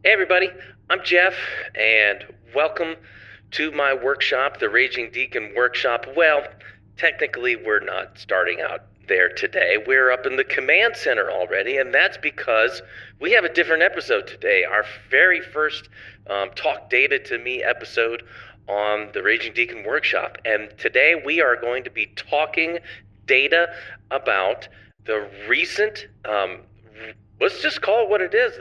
Hey everybody, I'm Jeff, and welcome to my workshop, the Raging Deacon Workshop. Well, technically we're not starting out there today. We're up in the command center already, and that's because we have a different episode today. Our very first Talk Data to Me episode on the Raging Deacon Workshop. And today we are going to be talking data about the recent let's just call it what it is,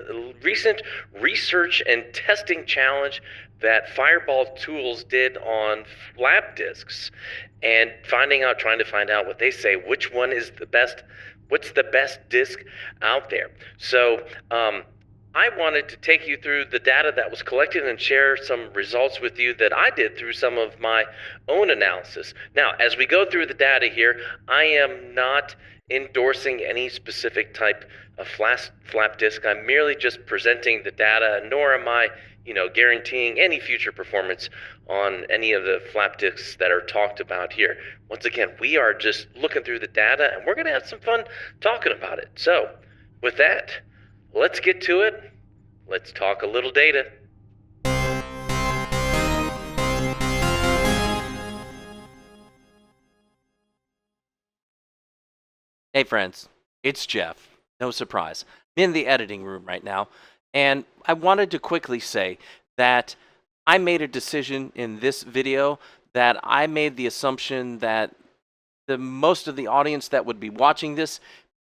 recent research and testing challenge that Fireball Tools did on flap disks, and trying to find out what they say, which one is the best, what's the best disk out there. So I wanted to take you through the data that was collected and share some results with you that I did through some of my own analysis. Now, as we go through the data here, I am not endorsing any specific type of flap disk. I'm merely just presenting the data, nor am I, guaranteeing any future performance on any of the flap disks that are talked about here. Once again, we are just looking through the data, and we're going to have some fun talking about it. So, with that, let's get to it. Let's talk a little data. Hey friends, it's Jeff. No surprise. I'm in the editing room right now, and I wanted to quickly say that I made a decision in this video that I made the assumption that most of the audience that would be watching this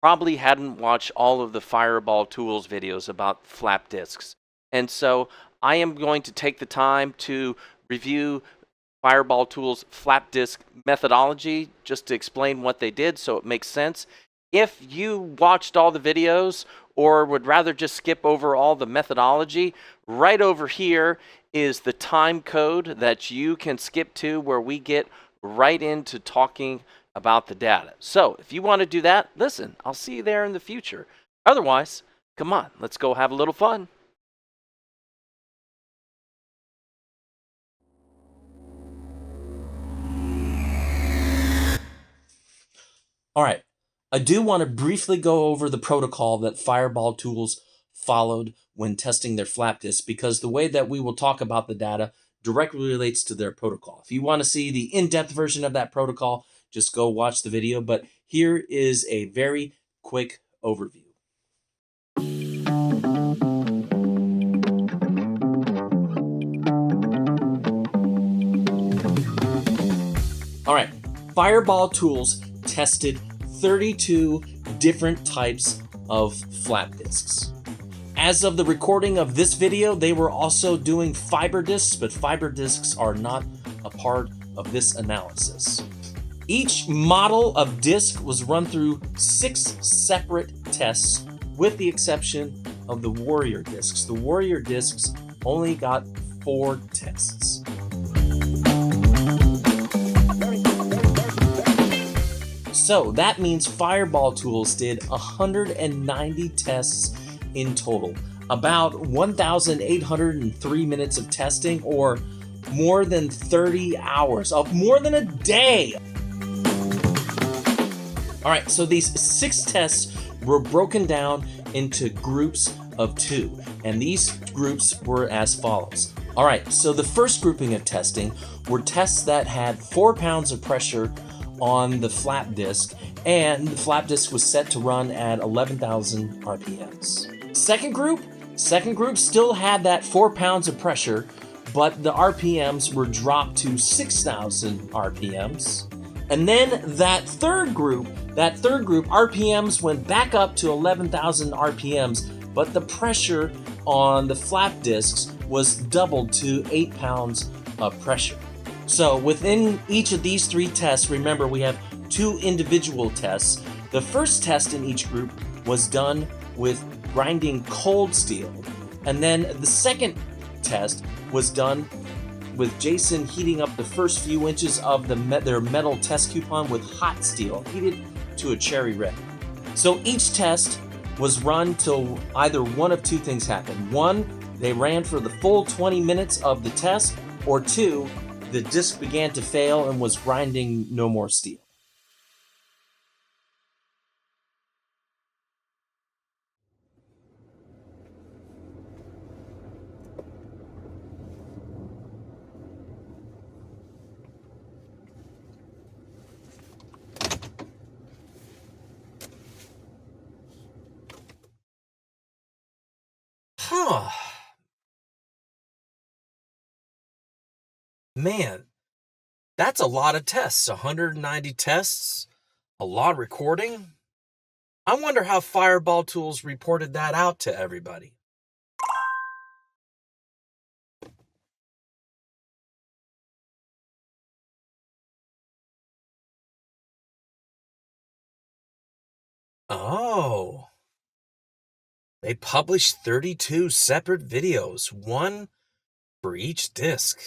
probably hadn't watched all of the Fireball Tools videos about flap disks. And so I am going to take the time to review Fireball Tools flap disk methodology just to explain what they did so it makes sense. If you watched all the videos or would rather just skip over all the methodology, right over here is the time code that you can skip to where we get right into talking about the data. So if you want to do that, listen, I'll see you there in the future. Otherwise, come on, let's go have a little fun. All right, I do want to briefly go over the protocol that Fireball Tools followed when testing their flap disk, because the way that we will talk about the data directly relates to their protocol. If you want to see the in-depth version of that protocol, just go watch the video, but here is a very quick overview. All right, Fireball Tools tested 32 different types of flap disks. As of the recording of this video, they were also doing fiber disks, but fiber disks are not a part of this analysis. Each model of disk was run through 6 separate tests, with the exception of the Warrior disks. The Warrior disks only got 4 tests. So that means Fireball Tools did 190 tests in total, about 1,803 minutes of testing, or more than 30 hours, of more than a day. All right, so these 6 tests were broken down into groups of 2, and these groups were as follows. All right, so the first grouping of testing were tests that had 4 pounds of pressure on the flap disk, and the flap disk was set to run at 11,000 RPMs. Second group still had that 4 pounds of pressure, but the RPMs were dropped to 6,000 RPMs. And then that third group RPMs went back up to 11,000 RPMs, but the pressure on the flap disks was doubled to 8 pounds of pressure. So within each of these 3 tests, remember we have 2 individual tests. The first test in each group was done with grinding cold steel, and then the second test was done with Jason heating up the first few inches of their metal test coupon with hot steel, heated to a cherry red. So each test was run till either one of 2 things happened. 1, they ran for the full 20 minutes of the test, or 2, the disk began to fail and was grinding no more steel. Man, that's a lot of tests. 190 tests, a lot of recording. I wonder how Fireball Tools reported that out to everybody. Oh, they published 32 separate videos, one for each disc.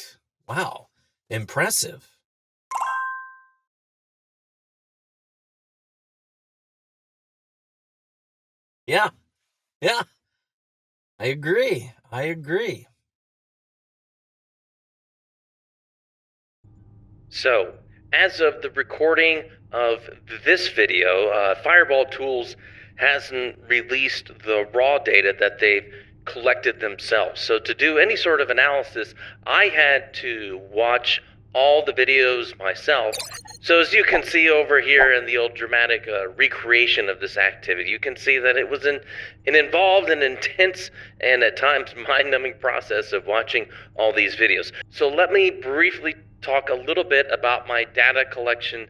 Wow, impressive. Yeah, I agree. So, as of the recording of this video, Fireball Tools hasn't released the raw data that they've collected themselves. So, to do any sort of analysis, I had to watch all the videos myself. So, as you can see over here in the old dramatic recreation of this activity, you can see that it was an involved and intense and at times mind-numbing process of watching all these videos. So, let me briefly talk a little bit about my data collection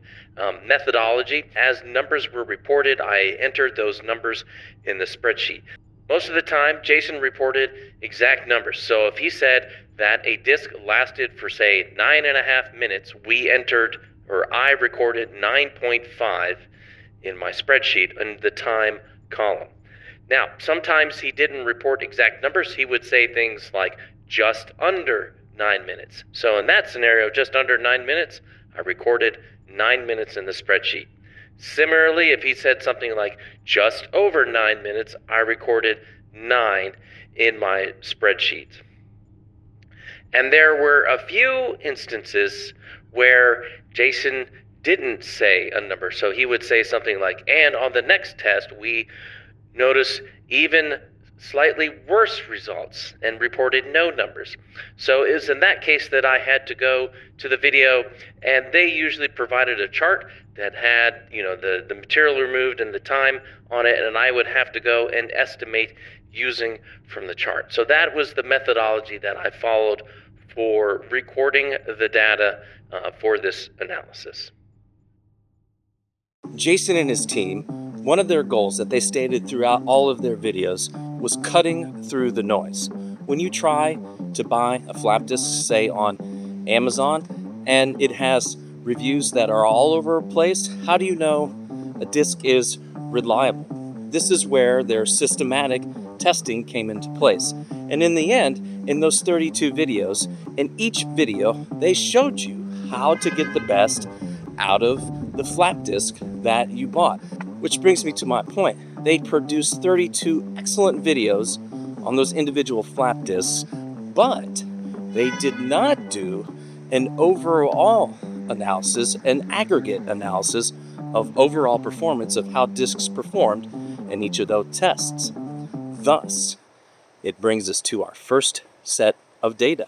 methodology. As numbers were reported, I entered those numbers in the spreadsheet. Most of the time, Jason reported exact numbers. So if he said that a disc lasted for, say, 9.5 minutes, I recorded 9.5 in my spreadsheet in the time column. Now, sometimes he didn't report exact numbers. He would say things like just under 9 minutes. So in that scenario, just under 9 minutes, I recorded 9 minutes in the spreadsheet. Similarly, if he said something like just over 9 minutes, I recorded 9 in my spreadsheet. And there were a few instances where Jason didn't say a number. So he would say something like, and on the next test, we notice even slightly worse results, and reported no numbers. So it was in that case that I had to go to the video, and they usually provided a chart that had, the material removed and the time on it, and I would have to go and estimate using from the chart. So that was the methodology that I followed for recording the data for this analysis. Jason and his team, one of their goals that they stated throughout all of their videos was cutting through the noise. When you try to buy a flap disk, say on Amazon, and it has reviews that are all over the place, how do you know a disk is reliable? This is where their systematic testing came into place. And in the end, in those 32 videos, in each video, they showed you how to get the best out of the flap disk that you bought. Which brings me to my point. They produced 32 excellent videos on those individual flap disks, but they did not do an overall analysis, an aggregate analysis of overall performance of how disks performed in each of those tests. Thus, it brings us to our first set of data.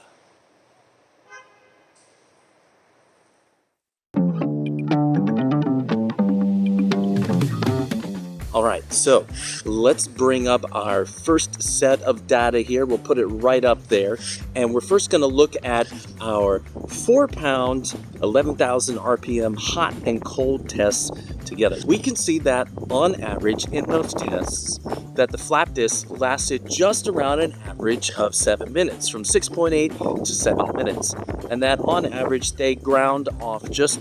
All right, so let's bring up our first set of data here. We'll put it right up there. And we're first going to look at our 4-pound, 11,000 RPM hot and cold tests together. We can see that on average in those tests that the flap disk lasted just around an average of 7 minutes, from 6.8 to 7 minutes. And that on average they ground off just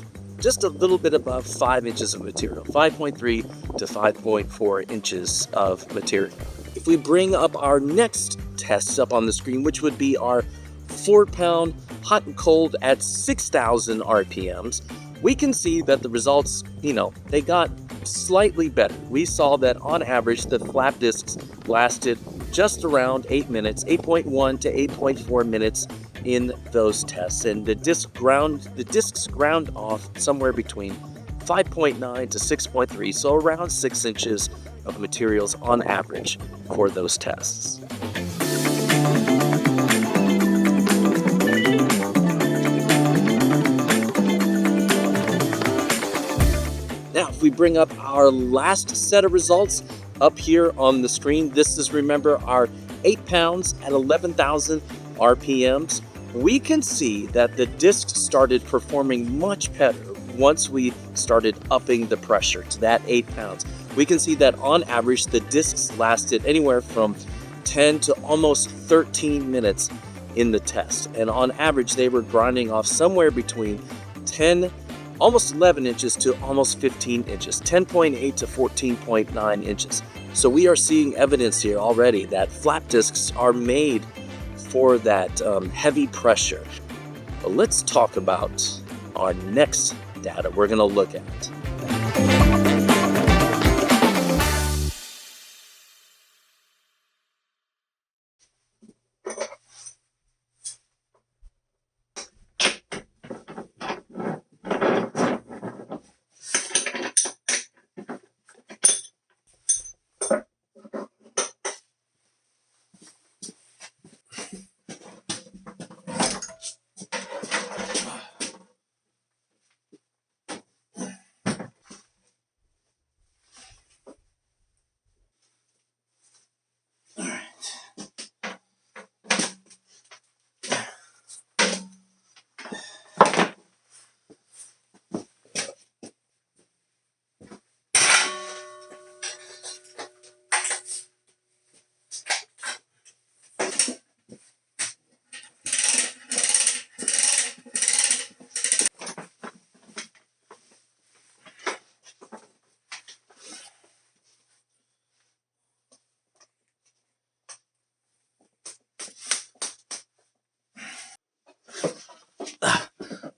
a little bit above 5 inches of material, 5.3 to 5.4 inches of material. If we bring up our next test up on the screen, which would be our 4-pound hot and cold at 6,000 RPMs, we can see that the results, they got slightly better. We saw that on average, the flap disks lasted just around 8 minutes, 8.1 to 8.4 minutes in those tests, and the discs ground off somewhere between 5.9 to 6.3, so around 6 inches of materials on average for those tests. Now, if we bring up our last set of results up here on the screen, this is, remember, our 8 pounds at 11,000 RPMs. we can see that the disc started performing much better once we started upping the pressure to that 8 pounds. We can see that on average, the discs lasted anywhere from 10 to almost 13 minutes in the test. And on average, they were grinding off somewhere between 10, almost 11 inches to almost 15 inches, 10.8 to 14.9 inches. So we are seeing evidence here already that flap discs are made for that heavy pressure. But let's talk about our next data we're going to look at.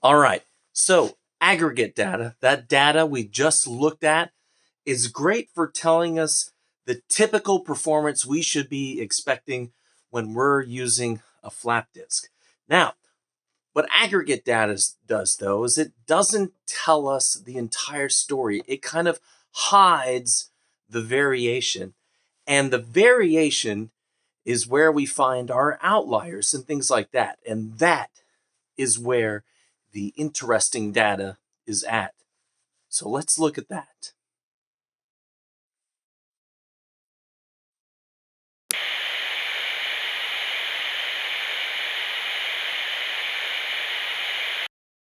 All right, so aggregate data, that data we just looked at, is great for telling us the typical performance we should be expecting when we're using a flap disk. Now, what aggregate data does, though, is it doesn't tell us the entire story. It kind of hides the variation. And the variation is where we find our outliers and things like that. And that is where the interesting data is at. So let's look at that.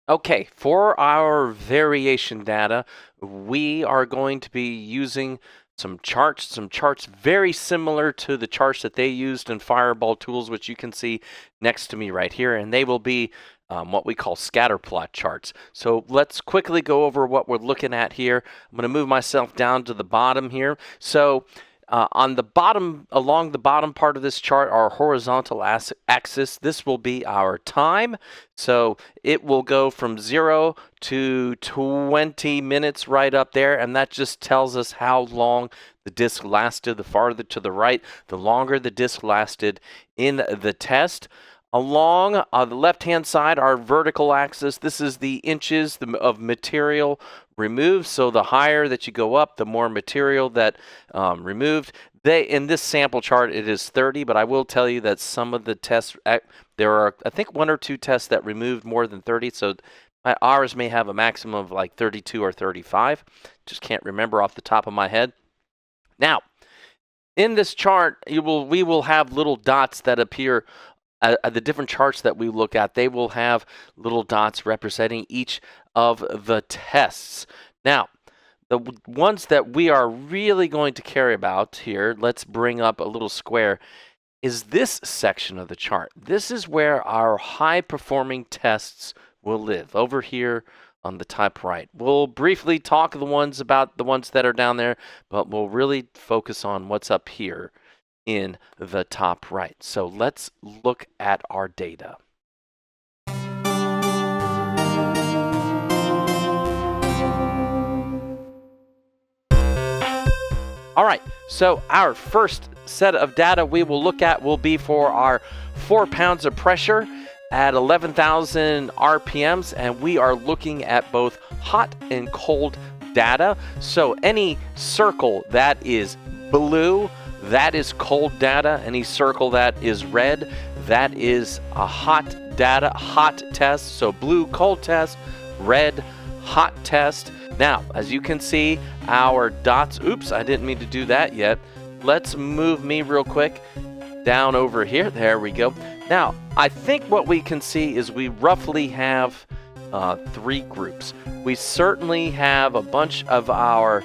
Okay, for our variation data, we are going to be using some charts very similar to the charts that they used in Fireball Tools, which you can see next to me right here, and they will be what we call scatter plot charts. So let's quickly go over what we're looking at here. I'm going to move myself down to the bottom here. So on the bottom, along the bottom part of this chart, our horizontal axis, this will be our time. So it will go from 0 to 20 minutes right up there, and that just tells us how long the disc lasted. The farther to the right, the longer the disc lasted in the test. Along the left-hand side, our vertical axis, this is the inches of material removed. So the higher that you go up, the more material that removed. In this sample chart, it is 30, but I will tell you that some of the tests, there are, I think, 1 or 2 tests that removed more than 30. So ours may have a maximum of like 32 or 35. Just can't remember off the top of my head. Now, in this chart, we will have little dots that appear. The different charts that we look at, they will have little dots representing each of the tests. Now, the ones that we are really going to care about here, let's bring up a little square, is this section of the chart. This is where our high-performing tests will live, over here on the top right. We'll briefly talk about the ones that are down there, but we'll really focus on what's up here in the top right. So let's look at our data. All right, so our first set of data we will look at will be for our 4 pounds of pressure at 11,000 RPMs, and we are looking at both hot and cold data. So any circle that is blue, that is cold data. Any circle that is red, that is a hot test. So blue, cold test, red, hot test. Now, as you can see, our dots, oops, I didn't mean to do that yet. Let's move me real quick. down over here. There we go. Now, I think what we can see is we roughly have 3 groups. We certainly have a bunch of our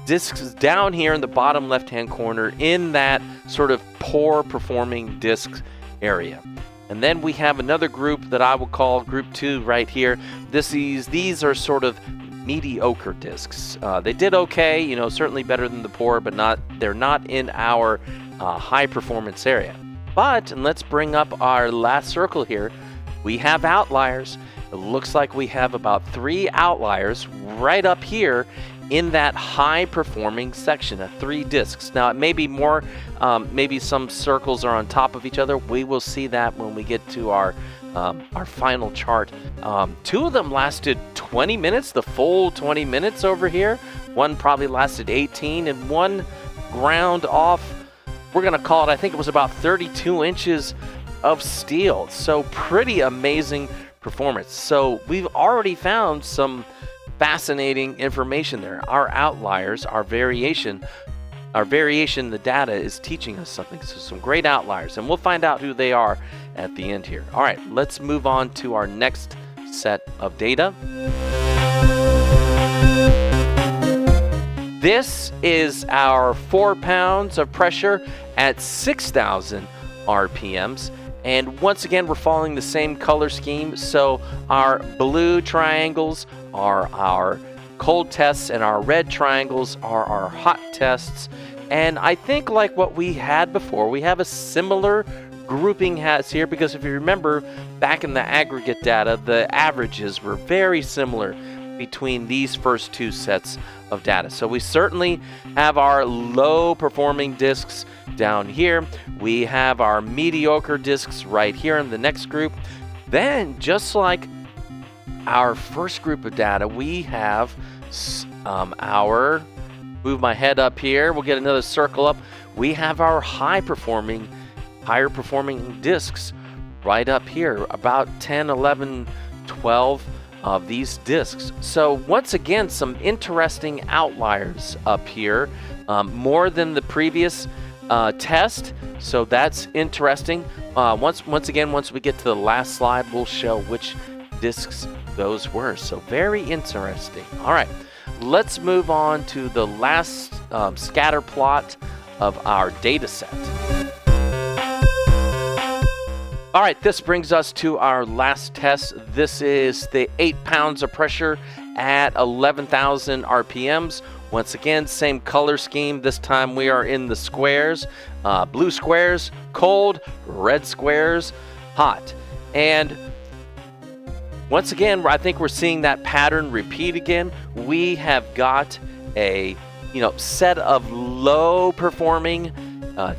discs down here in the bottom left-hand corner in that sort of poor performing disc area. And then we have another group that I will call group 2 right here. These are sort of mediocre discs. They did okay, you know, certainly better than the poor, but they're not in our high performance area. But, and let's bring up our last circle here, we have outliers. It looks like we have about 3 outliers right up here in that high performing section of 3 discs. Now it may be more, maybe some circles are on top of each other. We will see that when we get to our final chart. 2 of them lasted 20 minutes, the full 20 minutes over here. One probably lasted 18, and one ground off, we're gonna call it, I think it was about 32 inches of steel. So pretty amazing performance. So we've already found some fascinating information there. Our outliers, our variation, the data is teaching us something. So some great outliers, and we'll find out who they are at the end here. All right, let's move on to our next set of data. This is our 4 pounds of pressure at 6,000 RPMs. And once again, we're following the same color scheme. So our blue triangles are our cold tests, and our red triangles are our hot tests. And I think like what we had before, we have a similar grouping has here, because if you remember back in the aggregate data, the averages were very similar between these first 2 sets of data. So we certainly have our low performing discs down here. We have our mediocre discs right here in the next group. Then, just like our first group of data, we have our, move my head up here, we'll get another circle up. We have our higher performing discs right up here, about 10, 11, 12 of these discs. So once again, some interesting outliers up here, more than the previous test. So that's interesting. Once we get to the last slide, we'll show which discs those were. So very interesting. All right, let's move on to the last scatter plot of our data set. All right, this brings us to our last test. This is the 8 pounds of pressure at 11,000 RPMs. Once again, same color scheme. This time we are in the squares. Blue squares, cold. Red squares, hot. And once again, I think we're seeing that pattern repeat again. We have got a set of low performing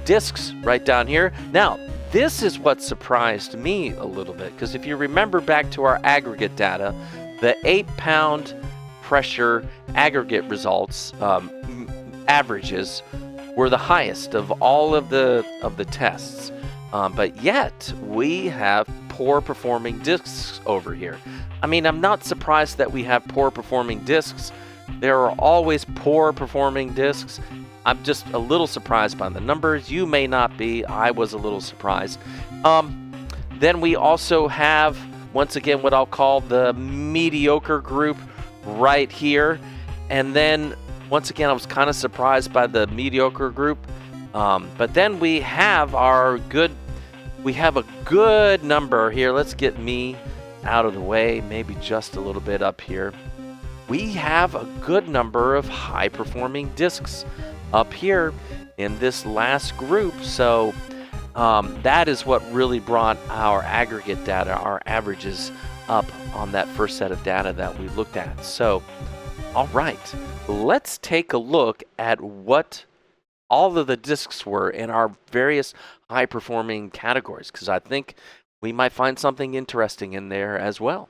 discs right down here. Now, this is what surprised me a little bit, because if you remember back to our aggregate data, the 8 pound pressure aggregate results, averages, were the highest of all of the tests. But yet, we have poor performing discs over here. I mean, I'm not surprised that we have poor performing discs. There are always poor performing discs. I'm just a little surprised by the numbers. You may not be. I was a little surprised. Then we also have, once again, what I'll call the mediocre group right here. And then, once again, I was kind of surprised by the mediocre group. But then we have a good number here. Let's get me out of the way, maybe just a little bit up here. We have a good number of high-performing discs up here in this last group. So that is what really brought our aggregate data, our averages, up on that first set of data that we looked at. So, all right, let's take a look at what all of the discs were in our various high-performing categories, because I think we might find something interesting in there as well.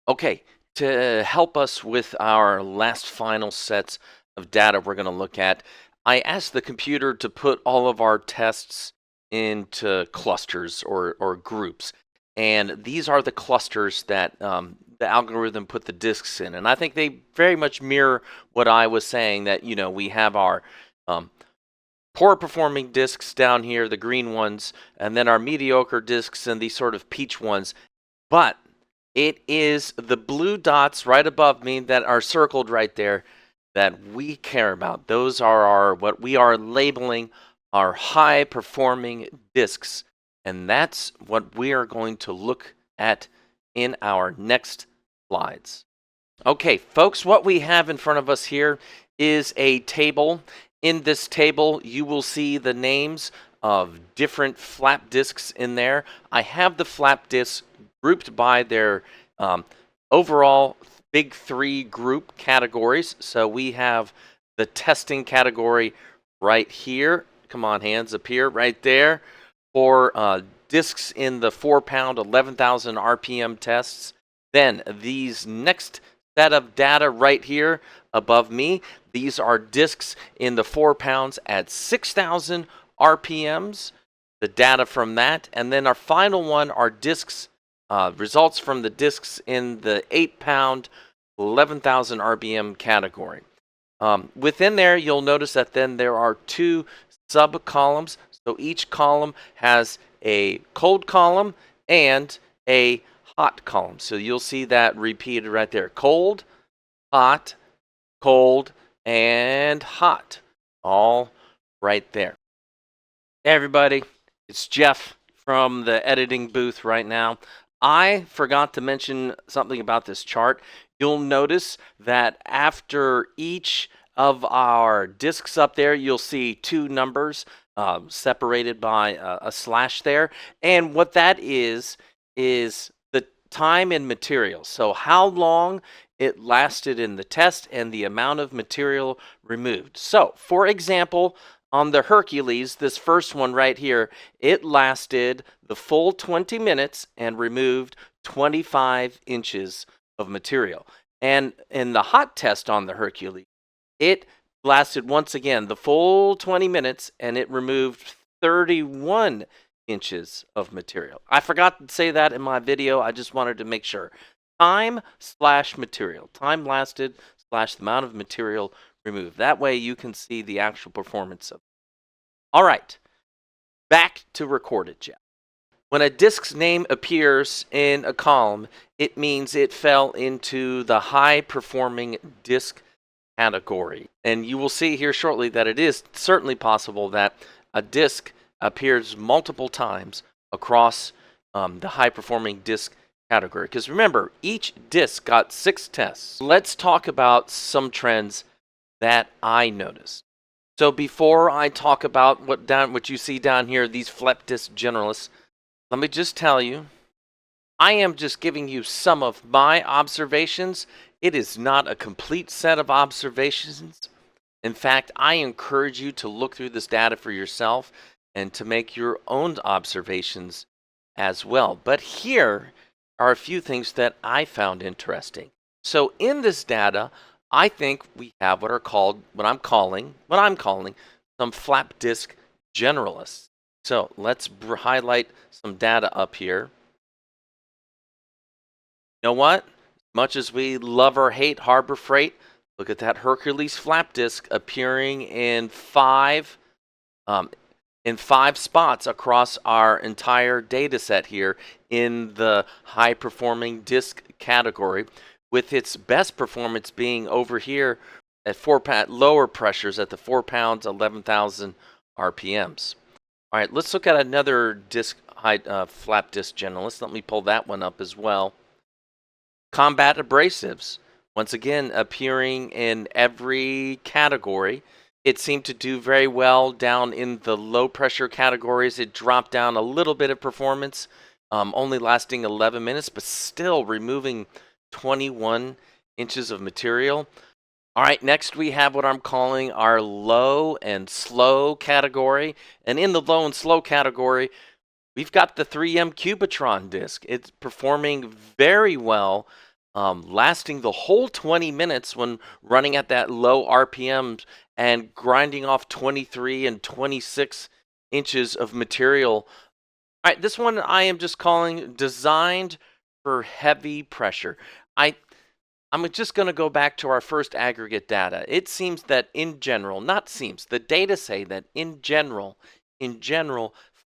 Okay, to help us with our last final sets of data we're going to look at, I asked the computer to put all of our tests into clusters or groups. And these are the clusters that the algorithm put the discs in. And I think they very much mirror what I was saying, that, you know, we have our poor performing discs down here, the green ones, and then our mediocre discs and these sort of peach ones. But it is the blue dots right above me that are circled right there that we care about. Those are our, what we are labeling our high performing discs. And that's what we are going to look at in our next slides. Okay, folks, what we have in front of us here is a table. In this table, you will see the names of different flap discs in there. I have the flap discs grouped by their overall big three group categories. So we have the testing category right here. Come on, hands up here, right there. For discs in the 4-pound, 11,000 RPM tests. Then these next set of data right here above me, these are discs in the 4 pounds at 6,000 RPMs, the data from that. And then our final one are discs, results from the discs in the 8-pound, 11,000 RPM category. Within there, you'll notice that then there are 2 sub-columns. So each column has a cold column and a hot column. So you'll see that repeated right there. Cold, hot, cold, and hot. All right there. Hey everybody, it's Jeff from the editing booth right now. I forgot to mention something about this chart. You'll notice that after each of our discs up there, you'll see 2 numbers separated by a slash there. And what that is the time and material. So how long it lasted in the test and the amount of material removed. So, for example, on the Hercules, this first one right here, it lasted the full 20 minutes and removed 25 inches of material. And in the hot test on the Hercules, it lasted once again the full 20 minutes and it removed 31 inches of material. I forgot to say that in my video. I just wanted to make sure. Time / material. Time lasted / the amount of material removed. That way you can see the actual performance of it. All right, back to recorded, Jeff. When a disk's name appears in a column, it means it fell into the high-performing disk category. And you will see here shortly that it is certainly possible that a disk appears multiple times across the high-performing disk category. Because remember, each disk got 6 tests. Let's talk about some trends that I noticed. So before I talk about what you see down here, these flap disk generalists, let me just tell you, I am just giving you some of my observations. It is not a complete set of observations. In fact, I encourage you to look through this data for yourself and to make your own observations as well. But here are a few things that I found interesting. So in this data, I think we have what I'm calling some flap disk generalists. So let's highlight some data up here. You know what? Much as we love or hate Harbor Freight, look at that Hercules flap disk appearing in 5 spots across our entire data set here in the high performing disk category, with its best performance being over here at lower pressures at the 4 pounds, 11,000 RPMs. All right, let's look at another disk flap disk generalist. Let me pull that one up as well. Combat abrasives, once again appearing in every category. It seemed to do very well down in the low pressure categories. It dropped down a little bit of performance, only lasting 11 minutes, but still removing 21 inches of material. All right, next we have what I'm calling our low and slow category. And in the low and slow category, we've got the 3M Cubitron disc. It's performing very well, lasting the whole 20 minutes when running at that low RPM and grinding off 23 and 26 inches of material. All right, this one I am just calling designed for heavy pressure. I'm just going to go back to our first aggregate data. It seems that in general, not seems, the data say that in general,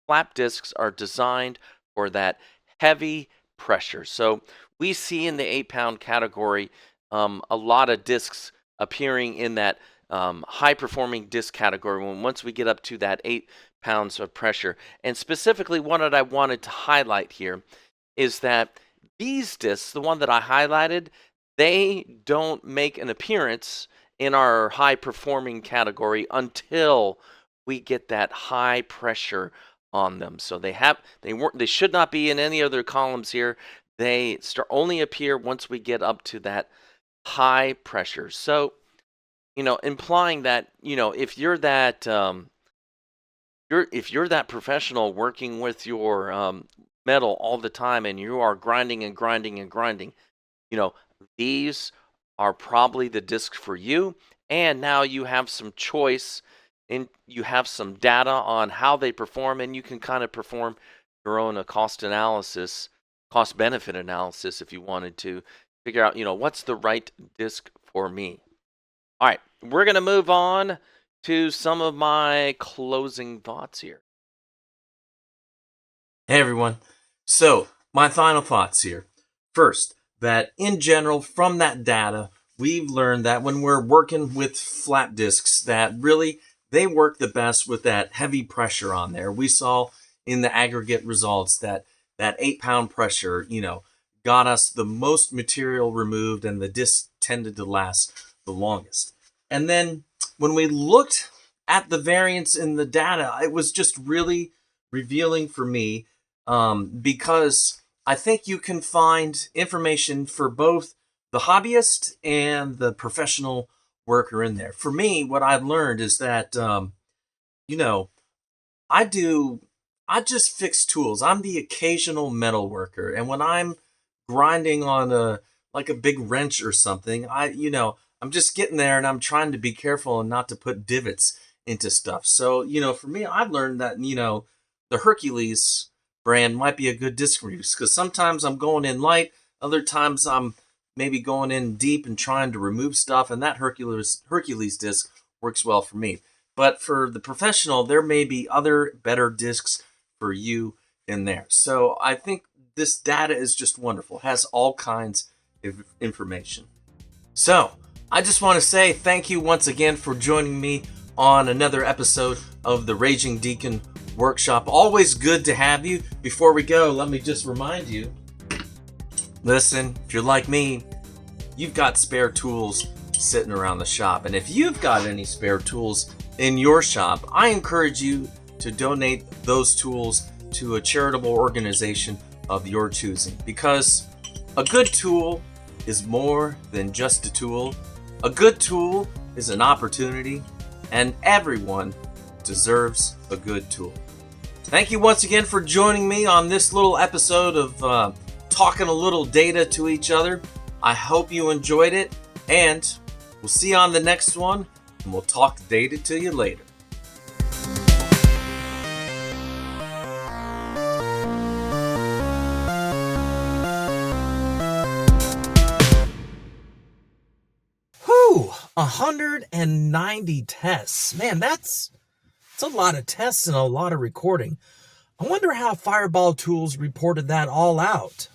flap discs are designed for that heavy pressure. So we see in the 8-pound category a lot of discs appearing in that high-performing disc category once we get up to that 8 pounds of pressure. And specifically, what I wanted to highlight here is that these discs, the one that I highlighted, they don't make an appearance in our high-performing category until we get that high pressure on them. So they should not be in any other columns here. They only appear once we get up to that high pressure. So, implying that, if you're that if you're that professional working with your metal all the time and you are grinding and grinding and grinding, these are probably the discs for you. And now you have some choice and you have some data on how they perform, and you can kind of perform your own cost benefit analysis if you wanted to figure out, what's the right disc for me. All right, we're going to move on to some of my closing thoughts here. Hey everyone. So, my final thoughts here. First, that in general, from that data, we've learned that when we're working with flap discs, that really they work the best with that heavy pressure on there. We saw in the aggregate results that 8-pound pressure, got us the most material removed, and the discs tended to last the longest. And then when we looked at the variance in the data, it was just really revealing for me, because I think you can find information for both the hobbyist and the professional worker in there. For me, what I've learned is that, I just fix tools. I'm the occasional metal worker. And when I'm grinding on a big wrench or something, I'm just getting there and I'm trying to be careful and not to put divots into stuff. So, for me, I've learned that, the Hercules brand might be a good disc use, because sometimes I'm going in light, other times I'm maybe going in deep and trying to remove stuff, and that Hercules disc works well for me. But for the professional, there may be other better discs for you in there. So I think this data is just wonderful. It has all kinds of information. So I just want to say thank you once again for joining me on another episode of the Raging Deacon Workshop. Always good to have you. Before we go, let me just remind you, listen, if you're like me, you've got spare tools sitting around the shop. And if you've got any spare tools in your shop, I encourage you to donate those tools to a charitable organization of your choosing, because a good tool is more than just a tool. A good tool is an opportunity, and everyone deserves a good tool. Thank you once again for joining me on this little episode of talking a little data to each other. I hope you enjoyed it, and we'll see you on the next one, and we'll talk data to you later. Whew, 190 tests. Man, that's a lot of tests and a lot of recording. I wonder how Fireball Tools reported that all out.